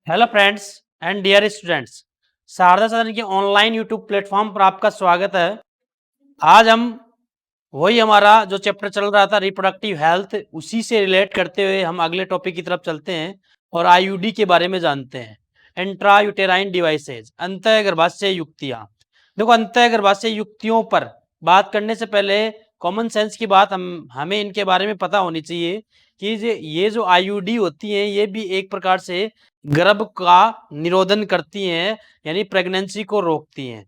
Hello friends and dear students, Sharda Sadan के online YouTube platform पर आपका स्वागत है। आज हम वही हमारा जो चैप्टर चल रहा था रिप्रोडक्टिव हेल्थ, उसी से रिलेट करते हुए हम अगले टॉपिक की तरफ चलते हैं और आईयूडी के बारे में जानते हैं। इंट्रा यूटेराइन डिवाइसेज, अंतःगर्भाशय युक्तियां। देखो, अंतःगर्भाशय युक्तियों पर बात करने से पहले कॉमन सेंस की बात हमें इनके बारे में पता होनी चाहिए कि ये जो आईयूडी होती हैं ये भी एक प्रकार से गर्भ का निरोधन करती हैं, यानी प्रेगनेंसी को रोकती हैं।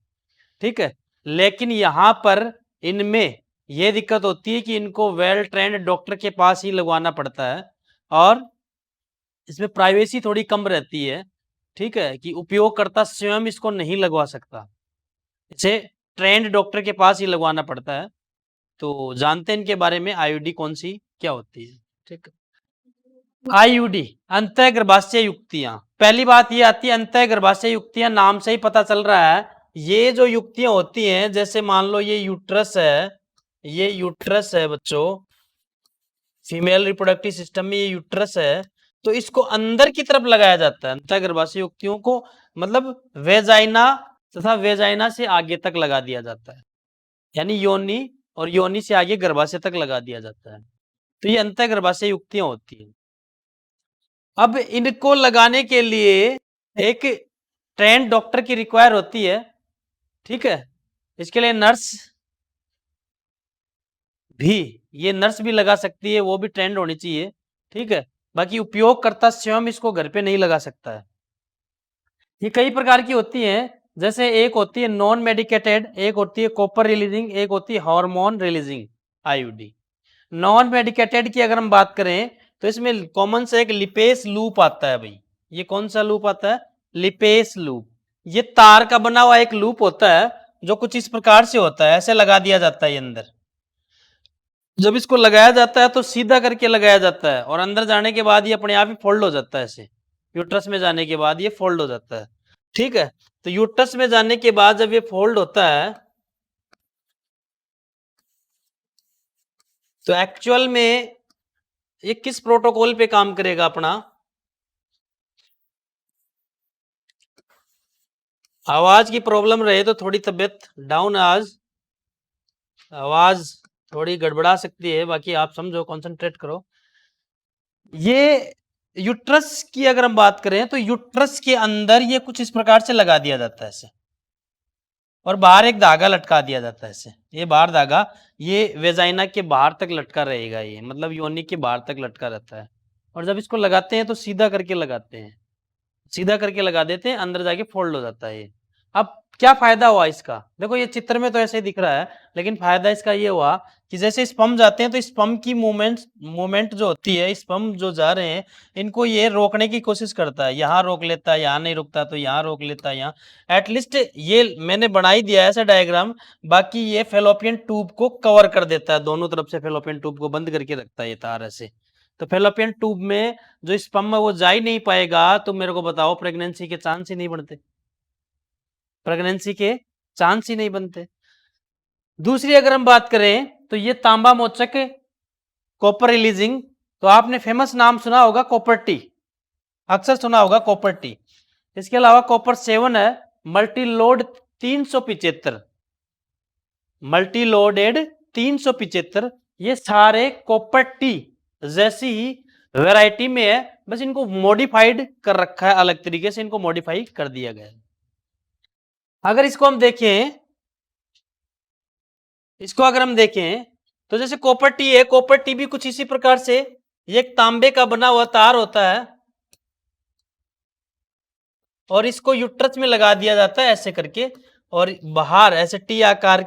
ठीक है, लेकिन यहाँ पर इनमें ये दिक्कत होती है कि इनको वेल ट्रेंड डॉक्टर के पास ही लगवाना पड़ता है और इसमें प्राइवेसी थोड़ी कम रहती है। ठीक है, कि उपयोगकर्ता स्वयं इसको नहीं लगवा सकता, इसे ट्रेंड डॉक्टर के पास ही लगवाना पड़ता है। तो जानते हैं इनके बारे में, आईयूडी कौन सी क्या होती है। ठीक है, आईयूडी अंतःगर्भाशय युक्तियां। पहली बात ये आती है अंतःगर्भाशय युक्तियां, नाम से ही पता चल रहा है ये जो युक्तियां होती हैं, जैसे मान लो ये यूट्रस है, ये यूट्रस है बच्चों, फीमेल रिप्रोडक्टिव सिस्टम में ये यूट्रस है, तो इसको अंदर की तरफ लगाया जाता है। अंतःगर्भाशय युक्तियों को मतलब वेजाइना तथा वेजाइना से आगे तक लगा दिया जाता है, यानी योनि और योनि से आगे गर्भाशय तक लगा दिया जाता है। तो ये अंतःगर्भाशय युक्तियां होती हैं। अब इनको लगाने के लिए एक ट्रेंड डॉक्टर की रिक्वायर होती है। ठीक है, इसके लिए नर्स भी, ये नर्स भी लगा सकती है, वो भी ट्रेंड होनी चाहिए। ठीक है, बाकी उपयोगकर्ता स्वयं इसको घर पे नहीं लगा सकता है। ये कई प्रकार की होती हैं, जैसे एक होती है नॉन मेडिकेटेड, एक होती है कॉपर रिलीजिंग, एक होती है hormone releasing IUD. Non medicated की अगर हम बात करें तो इसमें कॉमन से एक लिपेस लूप आता है भाई। ये कौन सा लूप आता है? Lipase loop. ये तार का बना हुआ एक लूप होता है जो कुछ इस प्रकार से होता है, ऐसे लगा दिया जाता है ये अंदर। जब इसको लगाया जाता है तो सीधा करके लगाया जाता है और अंदर जाने के बाद ये अपने आप ही फोल्ड हो जाता है। ऐसे यूट्रस में जाने के बाद ये फोल्ड हो जाता है। ठीक है, तो यूट्रस में जाने के बाद जब ये फोल्ड होता है तो एक्चुअल में ये किस प्रोटोकॉल पे काम करेगा अपना? आवाज की प्रॉब्लम रहे तो थोड़ी तबीयत डाउन, आज आवाज थोड़ी गड़बड़ा सकती है, बाकी आप समझो, कंसंट्रेट करो। ये यूट्रस की अगर हम बात करें तो यूट्रस के अंदर ये कुछ इस प्रकार से लगा दिया जाता है ऐसे, और बाहर एक धागा लटका दिया जाता है ऐसे। ये बाहर धागा ये वेजाइना के बाहर तक लटका रहेगा, ये मतलब योनि के बाहर तक लटका रहता है। और जब इसको लगाते हैं तो सीधा करके लगाते हैं, सीधा करके लगा देते हैं, अंदर जाके फोल्ड हो जाता है ये। अब क्या फायदा हुआ इसका? देखो, ये चित्र में तो ऐसे ही दिख रहा है, लेकिन फायदा इसका ये हुआ कि जैसे स्पम जाते हैं तो स्पम की मूवमेंट जो होती है, स्पम जो जा रहे हैं इनको ये रोकने की कोशिश करता है। यहाँ रोक लेता है, यहाँ नहीं रुकता तो यहाँ रोक लेता है, यहाँ एटलीस्ट ये मैंने बना ही दिया है ऐसा डायग्राम। बाकी ये फेलोपियन ट्यूब को कवर कर देता है, दोनों तरफ से फेलोपियन ट्यूब को बंद करके रखता है ये तार ऐसे। तो फेलोपियन ट्यूब में जो स्पर्म है वो जा ही नहीं पाएगा, तो मेरे को बताओ प्रेगनेंसी के चांस ही नहीं बनते, प्रेगनेंसी के चांस ही नहीं बनते। दूसरी अगर हम बात करें तो ये तांबा मोचक कॉपर रिलीजिंग, तो आपने फेमस नाम सुना होगा कॉपर टी, अक्सर सुना होगा कॉपर टी। इसके अलावा कॉपर 7 है, मल्टीलोड 375, मल्टीलोडेड 375, ये सारे कॉपर टी जैसी ही वैरायटी में है, बस इनको मॉडिफाइड कर रखा है, अलग तरीके से इनको मॉडिफाई कर दिया गया है। अगर इसको हम देखें, इसको अगर हम देखें तो जैसे कॉपर टी है, कॉपर टी भी कुछ इसी प्रकार से ये एक तांबे का बना हुआ तार होता है और इसको यूट्रस में लगा दिया जाता है ऐसे करके, और बाहर ऐसे टी आकार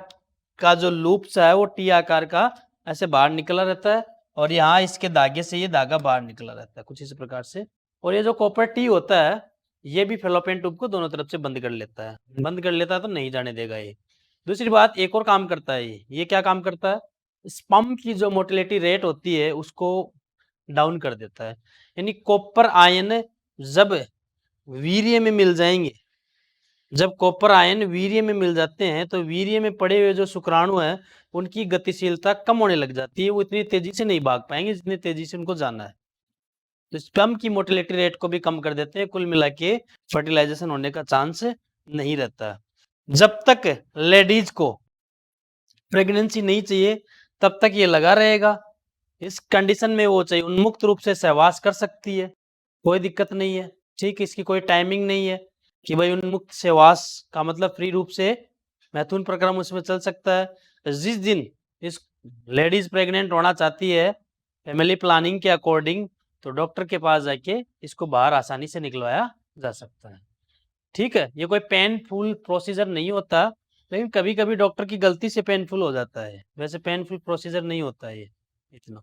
का जो लूप्स है वो टी आकार का ऐसे बाहर निकला रहता है, और यहाँ इसके धागे से ये धागा बाहर निकला रहता है कुछ इस प्रकार से। और ये जो कॉपर टी होता है ये भी फेलोपियन ट्यूब को दोनों तरफ से बंद कर लेता है, बंद कर लेता है तो नहीं जाने देगा ये। दूसरी बात, एक और काम करता है ये क्या काम करता है? स्पर्म की जो मोटिलिटी रेट होती है उसको डाउन कर देता है। यानी कॉपर आयन जब वीर्य में मिल जाएंगे, जब कॉपर आयन वीर्य में मिल जाते हैं तो वीर्य में पड़े हुए जो शुक्राणु हैं उनकी गतिशीलता कम होने लग जाती है, वो इतनी तेजी से नहीं भाग पाएंगे जितनी तेजी से उनको जाना है। तो स्पर्म की मोटिलिटी रेट को भी कम कर देते हैं। कुल मिला के फर्टिलाइजेशन होने का चांस नहीं रहता। जब तक लेडीज को प्रेगनेंसी नहीं चाहिए तब तक ये लगा रहेगा। इस कंडीशन में वो चाहिए उन्मुक्त रूप से सहवास कर सकती है, कोई दिक्कत नहीं है। ठीक, इसकी कोई टाइमिंग नहीं है कि भाई उन्मुक्त सहवास का मतलब फ्री रूप से मैथुन प्रक्रम उसमें चल सकता है। जिस दिन इस लेडीज प्रेग्नेंट होना चाहती है फैमिली प्लानिंग के अकॉर्डिंग, तो डॉक्टर के पास जाके इसको बाहर आसानी से निकलवाया जा सकता है। ठीक है, ये कोई पेनफुल प्रोसीजर नहीं होता, लेकिन कभी कभी डॉक्टर की गलती से पेनफुल हो जाता है। वैसे पेनफुल प्रोसीजर नहीं होता है ये इतना।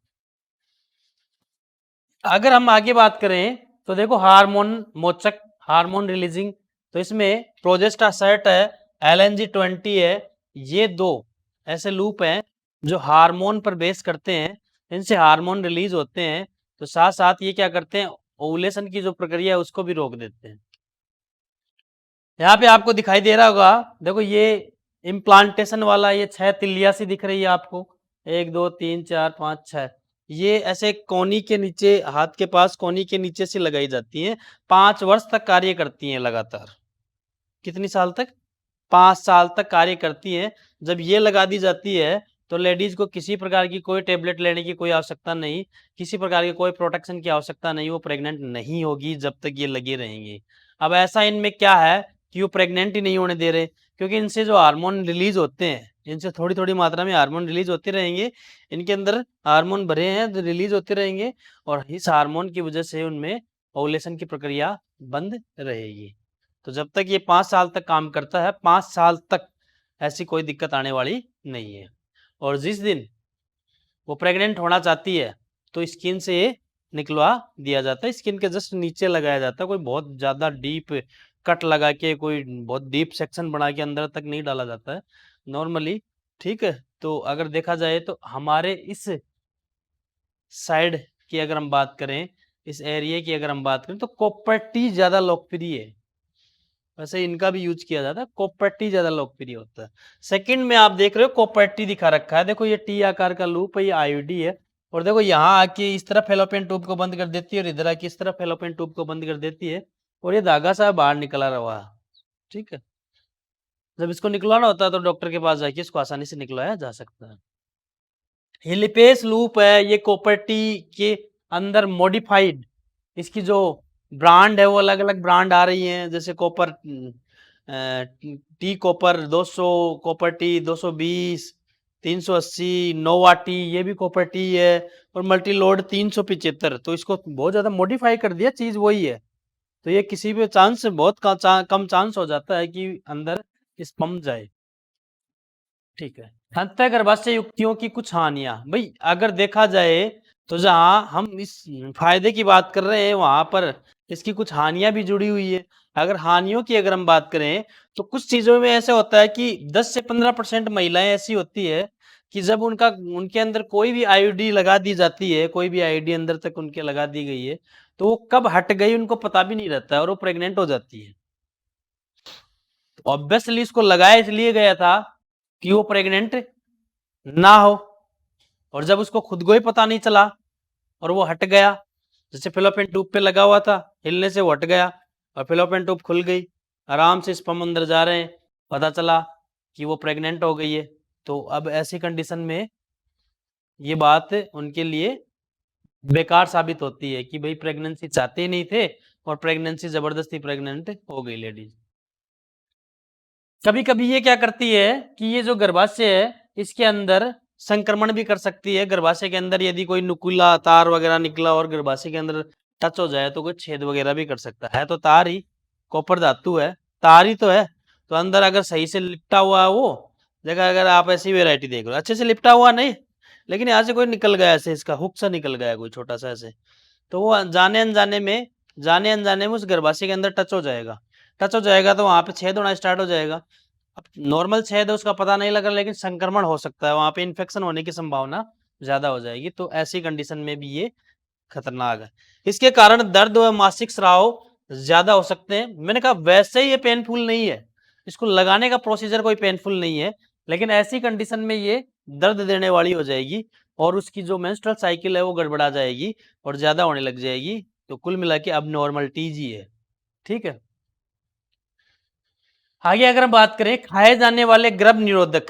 अगर हम आगे बात करें तो देखो हार्मोन मोचक, हार्मोन रिलीजिंग, तो इसमें प्रोजेस्टासाइट है, LNG20 है। ये दो ऐसे लूप हैं जो हार्मोन पर बेस करते हैं, इनसे हार्मोन रिलीज होते हैं। तो साथ साथ ये क्या करते हैं, ओवुलेशन की जो प्रक्रिया है उसको भी रोक देते हैं। यहाँ पे आपको दिखाई दे रहा होगा, देखो ये इम्प्लांटेशन वाला ये 6 तिल्लिया सी दिख रही है आपको, 1 2 3 4 5 6। ये ऐसे कोनी के नीचे, हाथ के पास कोनी के नीचे से लगाई जाती हैं। 5 वर्ष तक कार्य करती हैं लगातार। कितनी साल तक? 5 साल तक कार्य करती हैं। जब ये लगा दी जाती है तो लेडीज को किसी प्रकार की कोई टेबलेट लेने की कोई आवश्यकता नहीं, किसी प्रकार की कोई प्रोटेक्शन की आवश्यकता नहीं, वो प्रेग्नेंट नहीं होगी जब तक ये लगे रहेंगे। अब ऐसा इनमें क्या है कि वो प्रेग्नेंट ही नहीं होने दे रहे, क्योंकि इनसे जो हार्मोन रिलीज होते हैं, इनसे थोड़ी थोड़ी मात्रा में हार्मोन रिलीज होते रहेंगे। इनके अंदर हार्मोन भरे हैं तो रिलीज होते रहेंगे, और इस हार्मोन की वजह से उनमें ओवुलेशन की प्रक्रिया बंद रहेगी। तो जब तक ये 5 साल तक काम करता है, 5 साल तक ऐसी कोई दिक्कत आने वाली नहीं है। और जिस दिन वो प्रेग्नेंट होना चाहती है तो स्किन से ये निकलवा दिया जाता है, स्किन के जस्ट नीचे लगाया जाता है। कोई बहुत ज़्यादा डीप कट लगा के, कोई बहुत डीप सेक्शन बना के अंदर तक नहीं डाला जाता है नॉर्मली। ठीक है, तो अगर देखा जाए तो हमारे इस साइड की अगर हम बात करें, इस एरिया की अगर हम बात करें, तो कॉपर टी ज़्यादा लोकप्रिय है। वैसे इनका भी यूज किया जाता है, कॉपर टी ज्यादा लोकप्रिय होता है। सेकंड में आप देख रहे हो कॉपर टी दिखा रखा है, देखो ये टी आकार का लूप है, ये आईओडी है। और देखो यहाँ आके इस तरफ फेलोपियन ट्यूब को बंद कर देती है, और इधर आके इस तरफ फेलोपियन ट्यूब को बंद कर देती है, और ये धागा सा बाहर निकला रहा है। ठीक है, जब इसको निकलवाना होता है तो डॉक्टर के पास जाके इसको आसानी से निकलवाया जा सकता है। हिलिपेस लूप है, ये कॉपर टी के अंदर मॉडिफाइड, इसकी जो ब्रांड है वो अलग अलग ब्रांड आ रही हैं, जैसे copper T copper 200, copper T 220, 380, नोवा टी, ये भी कॉपर टी है, और मल्टी लोड 375। तो इसको बहुत ज्यादा मॉडिफाई कर दिया, चीज वही है। तो ये किसी भी चांस बहुत कम चांस हो जाता है कि अंदर स्पम जाए। ठीक है, अंतः गर्भाशय युक्तियों की कुछ हानियां, भाई अगर देखा जाए तो जहां हम इस फायदे की बात कर रहे हैं वहां पर इसकी कुछ हानियां भी जुड़ी हुई है। अगर हानियों की अगर हम बात करें तो कुछ चीजों में ऐसा होता है कि 10 से 15% महिलाएं ऐसी होती है कि जब उनके अंदर कोई भी आईडी लगा दी जाती है, कोई भी आईडी अंदर तक उनके लगा दी गई है, तो वो कब हट गई उनको पता भी नहीं रहता है, और वो प्रेग्नेंट हो जाती है। ऑब्वियसली इसको लगाया इसलिए गया था कि वो प्रेग्नेंट ना हो, और जब उसको खुद को ही पता नहीं चला और वो हट गया, जैसे फिलोपियन ट्यूब पे लगा हुआ था, हिलने से वो हट गया और फिलोपियन ट्यूब खुल गई, आराम से स्पर्म अंदर जा रहे हैं, पता चला कि वो प्रेग्नेंट हो गई है, तो अब ऐसी कंडीशन में ये बात उनके लिए बेकार साबित होती है कि भाई प्रेगनेंसी चाहते ही नहीं थे और प्रेगनेंसी जबरदस्ती प्रेग्नेंट हो गई लेडीज। कभी कभी ये क्या करती है कि ये जो गर्भाशय है इसके अंदर संक्रमण भी कर सकती है। गर्भाशय के अंदर यदि कोई नुकीला तार वगैरह निकला और गर्भाशय के अंदर टच हो जाए तो कोई छेद वगैरह भी कर सकता है। तो तार ही, कॉपर धातु है, तार ही तो है, तो अंदर अगर सही से लिपटा हुआ है वो जगह, अगर आप ऐसी वेरायटी देख रहे हो अच्छे से लिपटा हुआ नहीं, लेकिन यहाँ से कोई निकल गया ऐसे, इसका हुक सा निकल गया कोई छोटा सा ऐसे, तो वो जाने अनजाने में उस गर्भाशय के अंदर टच हो जाएगा। टच हो जाएगा तो वहां पे छेद होना स्टार्ट हो जाएगा। अब नॉर्मल छेद है उसका पता नहीं लगा, लेकिन संक्रमण हो सकता है, वहां पे इन्फेक्शन होने की संभावना ज्यादा हो जाएगी। तो ऐसी कंडीशन में भी ये खतरनाक है। इसके कारण दर्द व मासिक स्राव ज्यादा हो सकते हैं। मैंने कहा वैसे ही ये पेनफुल नहीं है, इसको लगाने का प्रोसीजर कोई पेनफुल नहीं है, लेकिन ऐसी कंडीशन में ये दर्द देने वाली हो जाएगी और उसकी जो मेंस्ट्रुअल साइकिल है वो गड़बड़ा जाएगी और ज्यादा होने लग जाएगी। तो कुल मिला के अब नॉर्मल TG है। ठीक है, आगे अगर हम बात करें खाए जाने वाले गर्भ निरोधक,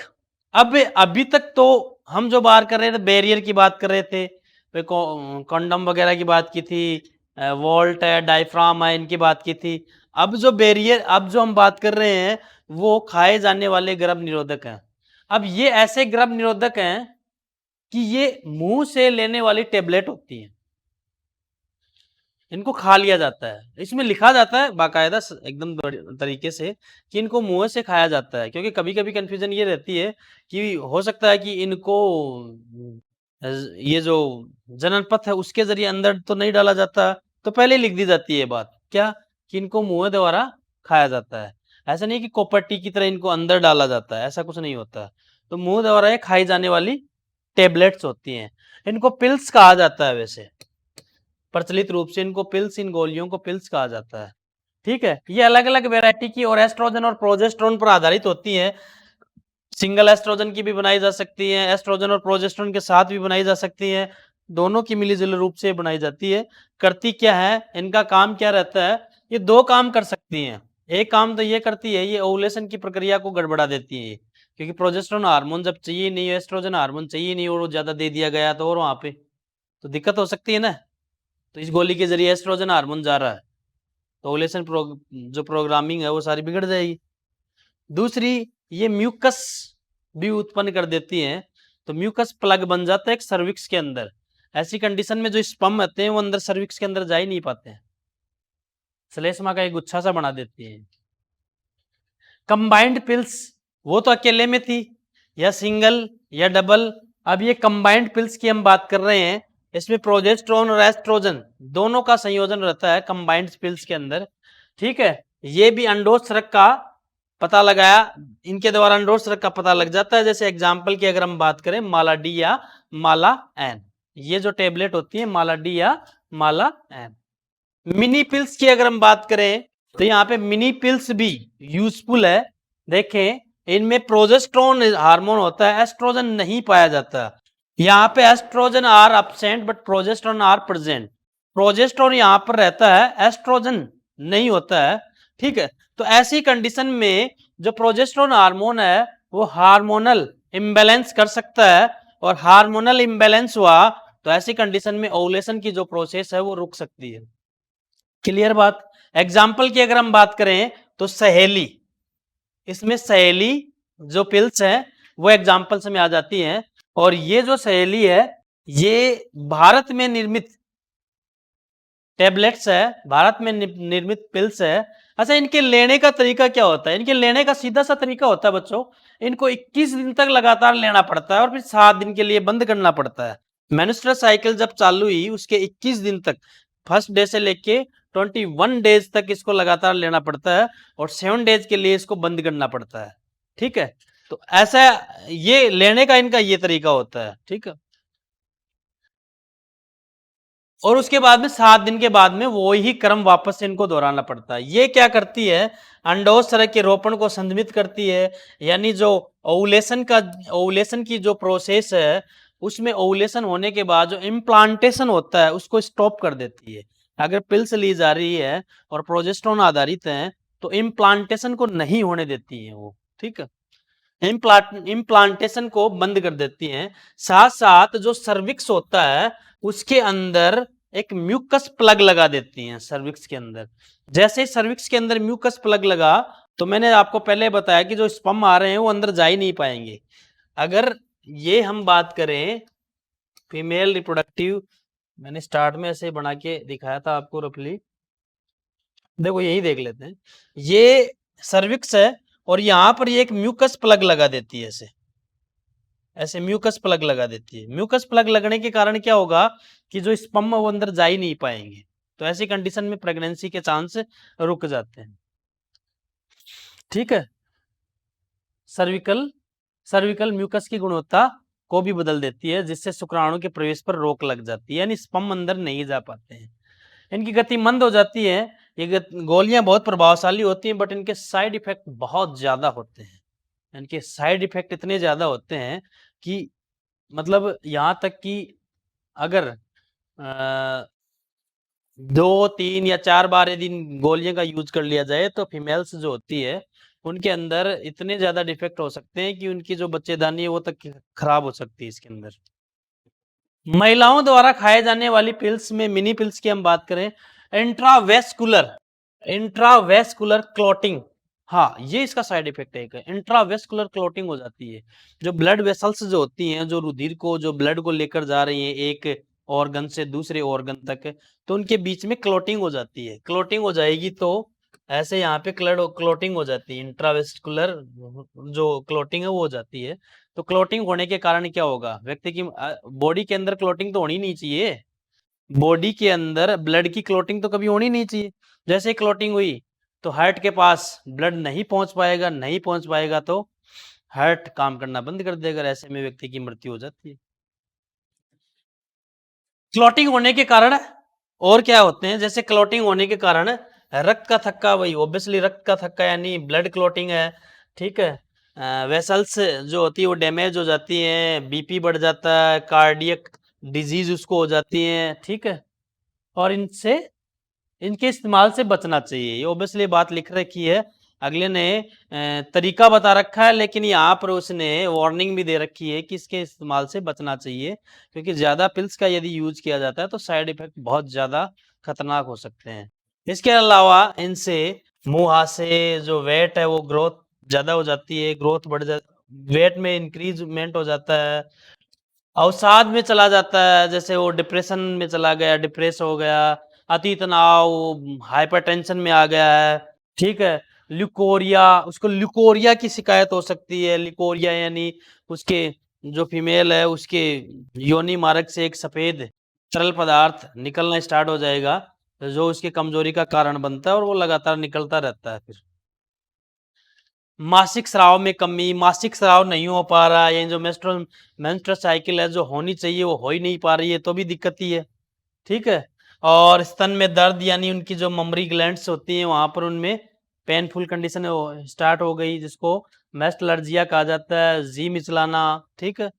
अब अभी तक तो हम जो बात कर रहे थे बैरियर की बात कर रहे थे, कॉन्डम वगैरह की बात की थी, वोल्ट है, डायफ्राम है, इनकी बात की थी। अब जो बैरियर, अब जो हम बात कर रहे हैं वो खाए जाने वाले गर्भ निरोधक हैं। अब ये ऐसे गर्भ निरोधक हैं कि ये मुंह से लेने वाली टेबलेट होती है, इनको खा लिया जाता है। इसमें लिखा जाता है बाकायदा एकदम तरीके से कि इनको मुंह से खाया जाता है, क्योंकि कभी कभी कंफ्यूजन ये रहती है कि हो सकता है कि इनको ये जो जनन पथ है उसके जरिए अंदर तो नहीं डाला जाता, तो पहले लिख दी जाती है बात क्या कि इनको मुंह द्वारा खाया जाता है। ऐसा नहीं कि कोपट्टी की तरह इनको अंदर डाला जाता है, ऐसा कुछ नहीं होता। तो मुंह द्वारा ये खाई जाने वाली टेबलेट्स होती हैं, इनको पिल्स कहा जाता है। वैसे प्रचलित रूप से इनको पिल्स, इन गोलियों को पिल्स कहा जाता है। ठीक है, ये अलग अलग वैरायटी की और एस्ट्रोजन और प्रोजेस्टेरोन पर आधारित होती है। सिंगल एस्ट्रोजन की भी बनाई जा सकती है, एस्ट्रोजन और प्रोजेस्टेरोन के साथ भी बनाई जा सकती है, दोनों की मिलीजुली रूप से बनाई जाती है। करती क्या है, इनका काम क्या रहता है, ये दो काम कर सकती हैं। एक काम तो ये करती है, ये ओवुलेशन की प्रक्रिया को गड़बड़ा देती है, क्योंकि प्रोजेस्टेरोन हार्मोन जब चाहिए नहीं, एस्ट्रोजन हार्मोन चाहिए नहीं और वो ज्यादा दे दिया गया तो और वहां पे तो दिक्कत हो सकती है ना। तो इस गोली के जरिए एस्ट्रोजन हार्मोन जा रहा है, तो ओवुलेशन जो प्रोग्रामिंग है वो सारी बिगड़ जाएगी। दूसरी, ये म्यूकस भी उत्पन्न कर देती हैं, तो म्यूकस प्लग बन जाता है एक सर्विक्स के अंदर। ऐसी कंडीशन में जो स्पर्म होते हैं वो अंदर सर्विक्स के अंदर जा ही नहीं पाते हैं, श्लेष्मा का एक गुच्छा सा बना देती है। कंबाइंड पिल्स, वो तो अकेले में थी या सिंगल या डबल, अब ये कंबाइंड पिल्स की हम बात कर रहे हैं। इसमें प्रोजेस्टेरोन और एस्ट्रोजन दोनों का संयोजन रहता है कंबाइंड पिल्स के अंदर। ठीक है, ये भी अंडोत्सर्ग का पता लगाया, इनके द्वारा अंडोत्सर्ग का पता लग जाता है। जैसे एग्जांपल की अगर हम बात करें माला डी या माला एन, ये जो टेबलेट होती है माला डी या माला एन। मिनी पिल्स की अगर हम बात करें तो यहाँ पे मिनी पिल्स भी यूजफुल है। देखें, इनमें प्रोजेस्टेरोन हार्मोन होता है, एस्ट्रोजन नहीं पाया जाता। यहाँ पे estrogen are absent but progesterone are present. Progesterone यहाँ पर रहता है, एस्ट्रोजन नहीं होता है। ठीक है, तो ऐसी कंडीशन में जो प्रोजेस्टेरोन हार्मोन है वो हार्मोनल इम्बैलेंस कर सकता है, और हार्मोनल इम्बैलेंस हुआ तो ऐसी कंडीशन में ओवुलेशन की जो प्रोसेस है वो रुक सकती है। क्लियर बात। एग्जाम्पल की अगर हम बात करें तो सहेली, इसमें सहेली जो पिल्स है वो एग्जाम्पल्स में आ जाती हैं। और ये जो सहेली है ये भारत में निर्मित टेबलेट्स है, भारत में निर्मित पिल्स है। अच्छा, इनके लेने का तरीका क्या होता है, इनके लेने का सीधा सा तरीका होता है बच्चों, इनको 21 दिन तक लगातार लेना पड़ता है और फिर 7 दिन के लिए बंद करना पड़ता है। मेंस्ट्रुअल साइकिल जब चालू हुई उसके 21 दिन तक, फर्स्ट डे से लेके 21 डेज तक इसको लगातार लेना पड़ता है और 7 डेज के लिए इसको बंद करना पड़ता है। ठीक है, तो ऐसा ये लेने का इनका ये तरीका होता है। ठीक है, और उसके बाद में 7 दिन के बाद में वो ही क्रम वापस से इनको दोहराना पड़ता है। ये क्या करती है, अंडोत्सर्ग के रोपण को संदमित करती है, यानी जो ओवुलेशन की जो प्रोसेस है उसमें ओवुलेशन होने के बाद जो इम्प्लांटेशन होता है उसको स्टॉप कर देती है। अगर पिल्स ली जा रही है और प्रोजेस्टेरोन आधारित है तो इम्प्लांटेशन को नहीं होने देती है वो। ठीक है, इम्प्लांटेशन को बंद कर देती हैं। साथ साथ जो सर्विक्स होता है उसके अंदर एक म्यूकस प्लग लगा देती हैं सर्विक्स के अंदर। जैसे सर्विक्स के अंदर म्यूकस प्लग लगा तो मैंने आपको पहले बताया कि जो स्पर्म आ रहे हैं वो अंदर जा ही नहीं पाएंगे। अगर ये हम बात करें फीमेल रिप्रोडक्टिव, मैंने स्टार्ट में ऐसे बना के दिखाया था आपको रफली, देखो यही देख लेते हैं। ये सर्विक्स है और यहाँ पर ये एक म्यूकस प्लग लगा देती है, ऐसे ऐसे म्यूकस प्लग लगा देती है। म्यूकस प्लग लगने के कारण क्या होगा कि जो स्पर्म वो अंदर जा ही नहीं पाएंगे, तो ऐसी कंडीशन में प्रेगनेंसी के चांस रुक जाते हैं। ठीक है, सर्विकल सर्विकल म्यूकस की गुणवत्ता को भी बदल देती है जिससे शुक्राणु के प्रवेश पर रोक लग जाती है, यानी स्पर्म अंदर नहीं जा पाते हैं। इनकी गति मंद हो जाती है। ये गोलियां बहुत प्रभावशाली होती हैं बट इनके साइड इफेक्ट बहुत ज्यादा होते हैं। इनके साइड इफेक्ट इतने ज्यादा होते हैं कि मतलब यहाँ तक कि अगर 2, 3 या 4 बार यदि इन गोलियों का यूज कर लिया जाए तो फीमेल्स जो होती है उनके अंदर इतने ज्यादा डिफेक्ट हो सकते हैं कि उनकी जो बच्चेदानी है वो तक खराब हो सकती है इसके अंदर। महिलाओं द्वारा खाए जाने वाली पिल्स में मिनी पिल्स की हम बात करें, इंट्रावेस्कुलर इंट्रावेस्कुलर क्लॉटिंग, हाँ ये इसका साइड इफेक्ट है। एक इंट्रावेस्कुलर क्लॉटिंग हो जाती है, जो ब्लड वेसल्स जो होती हैं जो रुधिर को जो ब्लड को लेकर जा रही हैं एक ऑर्गन से दूसरे ऑर्गन तक, तो उनके बीच में क्लॉटिंग हो जाती है। क्लॉटिंग हो जाएगी तो ऐसे यहाँ पे क्लॉटिंग हो जाती है, इंट्रावेस्कुलर जो क्लॉटिंग है वो हो जाती है। तो क्लॉटिंग होने के कारण क्या होगा, व्यक्ति की बॉडी के अंदर क्लॉटिंग तो होनी नहीं चाहिए, बॉडी के अंदर ब्लड की क्लॉटिंग तो कभी होनी नहीं चाहिए। जैसे क्लॉटिंग हुई तो हार्ट के पास ब्लड नहीं पहुंच पाएगा, नहीं पहुंच पाएगा तो हार्ट काम करना बंद कर देगा, ऐसे में व्यक्ति की मृत्यु हो जाती है। क्लॉटिंग होने के कारण और क्या होते हैं, जैसे क्लॉटिंग होने के कारण रक्त का थक्का, वही ऑब्वियसली रक्त का थक्का यानी ब्लड क्लॉटिंग है, ठीक है। वेसल्स जो होती है वो डैमेज हो जाती हैं, बीपी बढ़ जाता है, कार्डियक डिजीज उसको हो जाती है, ठीक है। और इनसे इनके इस्तेमाल से बचना चाहिए, ये ऑब्वियसली बात लिख रखी है, अगले ने तरीका बता रखा है, लेकिन यहाँ पर उसने वार्निंग भी दे रखी है कि इसके इस्तेमाल से बचना चाहिए, क्योंकि ज्यादा पिल्स का यदि यूज किया जाता है तो साइड इफेक्ट बहुत ज्यादा खतरनाक हो सकते हैं। इसके अलावा इनसे मुहासे जो वेट है वो ग्रोथ ज्यादा हो जाती है, ग्रोथ बढ़ जा वेट में इंक्रीजमेंट हो जाता है, अवसाद में चला जाता है, जैसे वो डिप्रेशन में चला गया, डिप्रेस हो गया, अति तनाव, हाइपरटेंशन में आ गया है, ठीक है। ल्यूकोरिया, उसको ल्यूकोरिया की शिकायत हो सकती है। ल्यूकोरिया यानी उसके जो फीमेल है उसके योनि मार्ग से एक सफेद तरल पदार्थ निकलना स्टार्ट हो जाएगा, जो उसकी कमजोरी का कारण बनता है और वो लगातार निकलता रहता है। फिर मासिक स्राव में कमी, मासिक स्राव नहीं हो पा रहा है, ये जो मेंस्ट्रुअल साइकिल है जो होनी चाहिए वो हो ही नहीं पा रही है, तो भी दिक्कत ही है, ठीक है। और स्तन में दर्द यानी उनकी जो ममरी ग्लैंड्स होती हैं वहां पर उनमें पेनफुल कंडीशन स्टार्ट हो गई, जिसको मेस्टलर्जिया कहा जाता है, जी मिचलाना, ठीक है,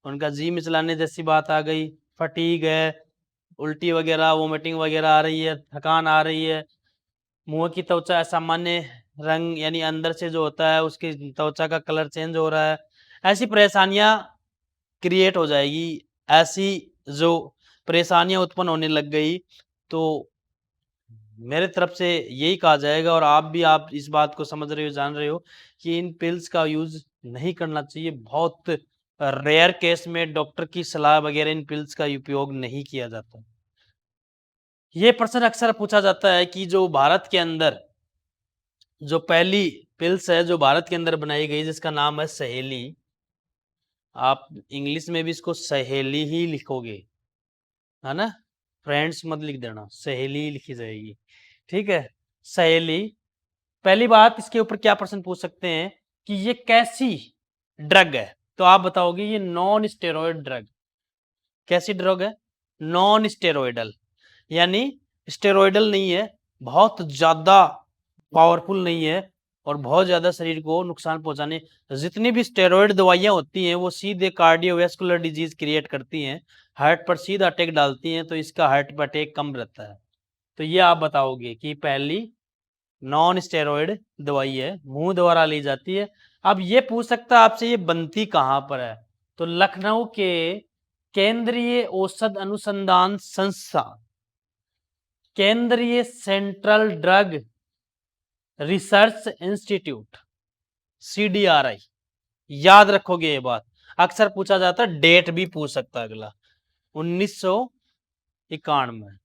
उनका जी मिचलाने जैसी बात आ गई, फटीग है, उल्टी वगैरह वोमिटिंग वगैरह आ रही है, थकान आ रही है, मुंह की त्वचा असामान्य रंग यानी अंदर से जो होता है उसकी त्वचा का कलर चेंज हो रहा है, ऐसी परेशानियां क्रिएट हो जाएगी। ऐसी जो परेशानियां उत्पन्न होने लग गई तो मेरे तरफ से यही कहा जाएगा, और आप इस बात को समझ रहे हो, जान रहे हो कि इन पिल्स का यूज नहीं करना चाहिए। बहुत रेयर केस में डॉक्टर की सलाह वगैरह इन पिल्स का उपयोग नहीं किया जाता। ये प्रश्न अक्सर पूछा जाता है कि जो भारत के अंदर जो पहली पिल्स है जो भारत के अंदर बनाई गई जिसका नाम है सहेली, आप इंग्लिश में भी इसको सहेली ही लिखोगे, है ना, फ्रेंड्स मत लिख देना, सहेली ही लिखी जाएगी, ठीक है। सहेली, पहली बात इसके ऊपर क्या प्रश्न पूछ सकते हैं कि ये कैसी ड्रग है, तो आप बताओगे ये नॉन स्टेरॉयड ड्रग। कैसी ड्रग है? नॉन स्टेरॉयडल, यानी स्टेरॉयडल नहीं है, बहुत ज्यादा पावरफुल नहीं है और बहुत ज्यादा शरीर को नुकसान पहुंचाने, जितनी भी स्टेरॉयड दवाइयां होती हैं वो सीधे कार्डियोवैस्कुलर डिजीज क्रिएट करती हैं, हार्ट पर सीधा अटैक डालती हैं, तो इसका हार्ट पर अटैक कम रहता है। तो ये आप बताओगे कि पहली नॉन स्टेरॉयड दवाई है, मुंह द्वारा ली जाती है। अब ये पूछ सकता है आपसे ये बनती कहां पर है, तो लखनऊ के केंद्रीय औषध अनुसंधान संस्थान, केंद्रीय central drug research institute, CDRI, याद रखोगे ये बात, अक्सर पूछा जाता है, डेट भी पूछ सकता है अगला, 1991,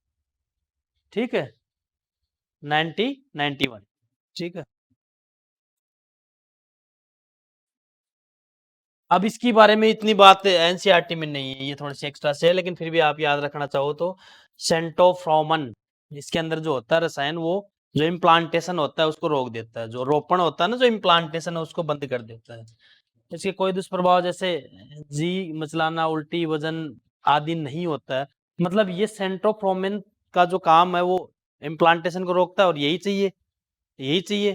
ठीक है, 1991, ठीक है। अब इसकी बारे में इतनी बात एनसीईआरटी में नहीं है, ये थोड़ी सी एक्स्ट्रा से है, लेकिन फिर भी आप याद रखना चाहो तो सेंटोफ्रोमन, इसके अंदर जो होता है रसायन वो जो इम्प्लांटेशन होता है उसको रोक देता है, जो रोपण होता है ना, जो इम्प्लांटेशन है उसको बंद कर देता है। इसके कोई दुष्प्रभाव जैसे जी मचलाना, उल्टी, वजन आदि नहीं होता है। मतलब ये सेंटोफ्रोमिन का जो काम है वो इम्प्लांटेशन को रोकता है, और यही चाहिए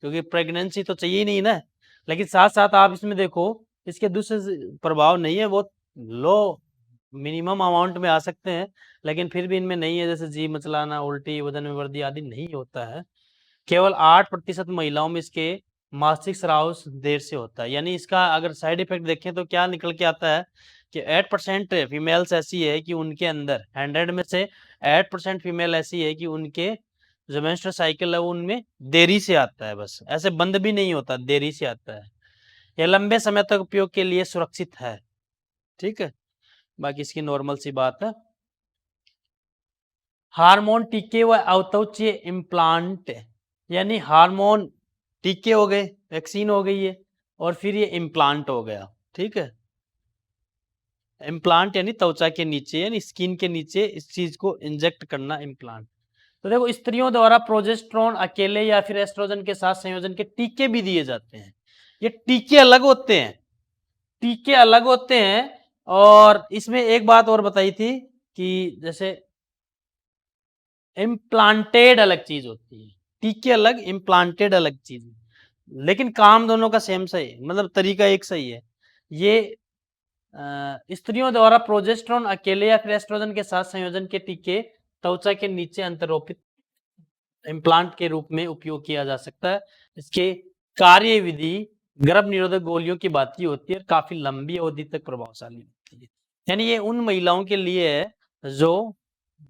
क्योंकि प्रेगनेंसी तो चाहिए ही नहीं ना। लेकिन साथ साथ आप इसमें देखो इसके दूसरे प्रभाव नहीं है, बहुत लो मिनिमम अमाउंट में आ सकते हैं, लेकिन फिर भी इनमें नहीं है, जैसे जी मचलाना, उल्टी, वजन में वृद्धि आदि नहीं होता है। केवल 8% महिलाओं में इसके मासिक स्राव देर से होता है। यानी इसका अगर साइड इफेक्ट देखें तो क्या निकल के आता है कि 8% फीमेल्स ऐसी है कि उनके अंदर 100 में से 8% फीमेल ऐसी है कि उनके जो मेंस्ट्रुअल साइकिल है वो उनमें देरी से आता है, बस ऐसे बंद भी नहीं होता, देरी से आता है। यह लंबे समय तक उपयोग के लिए सुरक्षित है। ठीक है, बाकी इसकी नॉर्मल सी बात है। हार्मोन टीके व अवतौच्य इम्प्लांट, यानी हार्मोन टीके हो गए, वैक्सीन हो गई है, और फिर ये इम्प्लांट हो गया। ठीक है, इम्प्लांट यानी त्वचा के नीचे यानी स्किन के नीचे इस चीज को इंजेक्ट करना, इम्प्लांट। तो देखो, स्त्रियों द्वारा प्रोजेस्टेरोन अकेले या फिर एस्ट्रोजन के साथ संयोजन के टीके भी दिए जाते हैं। ये टीके अलग होते हैं, टीके अलग होते हैं। और इसमें एक बात और बताई थी कि जैसे इम्प्लांटेड अलग चीज होती है, टीके अलग, इम्प्लांटेड अलग चीज, लेकिन काम दोनों का सेम सही है, मतलब तरीका एक सही है। ये स्त्रियों द्वारा प्रोजेस्टेरोन अकेले या फिर एस्ट्रोजन के साथ संयोजन के टीके त्वचा के नीचे अंतरोपित इम्प्लांट के रूप में उपयोग किया जा सकता है। इसके कार्य विधि गर्भ निरोधक गोलियों की बाती होती है और काफी लंबी अवधि तक प्रभावशाली होती है। यानी ये उन महिलाओं के लिए है जो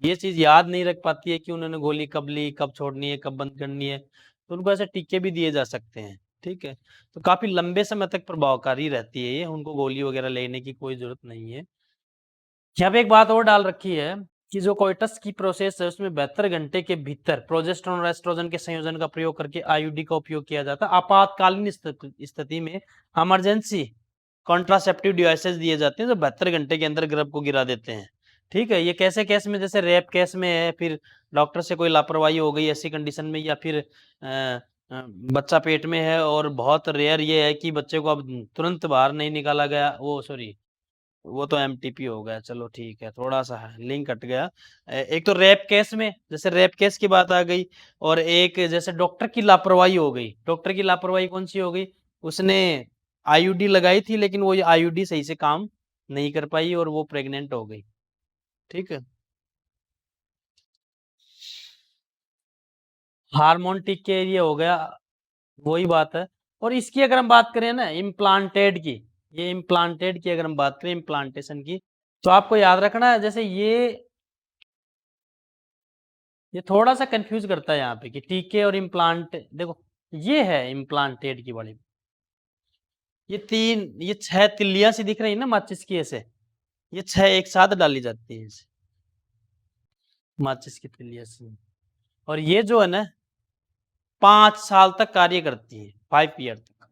ये चीज याद नहीं रख पाती है कि उन्होंने गोली कब ली, कब छोड़नी है, कब बंद करनी है, तो उनको ऐसे टीके भी दिए जा सकते हैं। ठीक है, तो काफी लंबे समय तक प्रभावकारी रहती है ये, उनको गोली वगैरह लेने की कोई जरूरत नहीं है। यहाँ पे एक बात और डाल रखी है कि जो कोइटस की प्रोसेस है उसमें 72 घंटे के भीतर प्रोजेस्टेरोन और एस्ट्रोजन के संयोजन का प्रयोग करके आईयूडी का उपयोग किया जाता है। आपातकालीन स्थिति में इमरजेंसी कॉन्ट्रासेप्टिव डिवाइसेस दिए जाते हैं जो 72 घंटे के अंदर गर्भ को गिरा देते हैं। ठीक है, ये कैसे केस में, जैसे रेप केस में है, फिर डॉक्टर से कोई लापरवाही हो गई ऐसी कंडीशन में, या फिर बच्चा पेट में है और बहुत रेयर ये है कि बच्चे को अब तुरंत बाहर नहीं निकाला गया, वो सॉरी वो तो एमटीपी हो गया, चलो ठीक है, थोड़ा सा लिंक कट गया। एक तो रेप केस में, जैसे रेप केस की बात आ गई, और एक जैसे डॉक्टर की लापरवाही हो गई। डॉक्टर की लापरवाही कौन सी हो गई, उसने आईयूडी लगाई थी लेकिन वो आईयूडी सही से काम नहीं कर पाई और वो प्रेग्नेंट हो गई। ठीक है, हार्मोन टीके ये हो गया, वही बात है। और इसकी अगर हम बात करें ना इम्प्लांटेड की, ये इम्प्लांटेड की अगर हम बात करें इम्प्लांटेशन की, तो आपको याद रखना है, जैसे ये थोड़ा सा कंफ्यूज करता है यहाँ पे कि टीके और इम्प्लांट। देखो, ये है इम्प्लांटेड की बड़ी, ये 6 तिल्लियां सी दिख रही है ना माचिस की ऐसे, ये 6 एक साथ डाली जाती है ऐसे, माचिस की तिल्लियां सी। और ये जो है ना 5 साल तक कार्य करती है, 5 ईयर तक,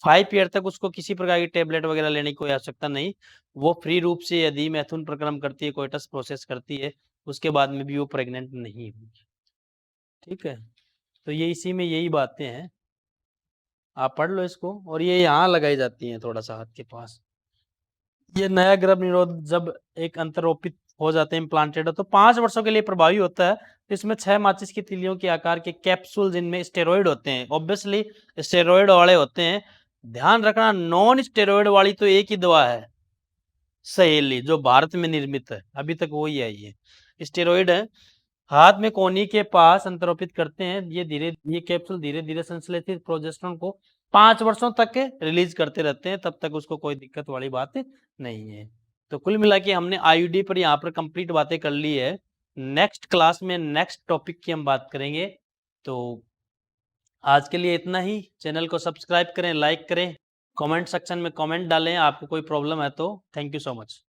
5 ईयर तक उसको किसी प्रकार की टेबलेट वगैरह लेने की कोई आवश्यकता नहीं। वो फ्री रूप से यदि मैथुन प्रक्रम करती है, कोइटस प्रोसेस करती है, उसके बाद में भी वो प्रेग्नेंट नहीं होगी। ठीक है, तो ये इसी में यही बातें हैं, आप पढ़ लो इसको। और ये यहाँ लगाई जाती हैं थोड़ा सा हाथ के पास। ये नया गर्भ निरोध जब एक अंतरोपित हो जाते हैं, इम्प्लांटेड, तो 5 वर्षों के लिए प्रभावी होता है। इसमें 6 माचिस की तिलियों के आकार के कैप्सूल जिनमें स्टेरॉइड होते हैं, ऑब्वियसली स्टेरॉइड वाले होते हैं। ध्यान रखना, नॉन स्टेरॉइड वाली तो एक ही दवा है, सहेली, जो भारत में निर्मित है, अभी तक वही आई है, स्टेरॉइड है। हाथ में कोहनी के पास अंतरोपित करते हैं, ये कैप्सूल धीरे धीरे संश्लेषित प्रोजेस्टेरोन को 5 वर्षों तक रिलीज करते रहते हैं, तब तक उसको कोई दिक्कत वाली बात नहीं है। तो कुल मिला के हमने आईयूडी पर यहाँ पर कंप्लीट बातें कर ली है। नेक्स्ट क्लास में नेक्स्ट टॉपिक की हम बात करेंगे। तो आज के लिए इतना ही। चैनल को सब्सक्राइब करें, लाइक करें, कमेंट सेक्शन में कमेंट डालें आपको कोई प्रॉब्लम है तो। Thank you so much.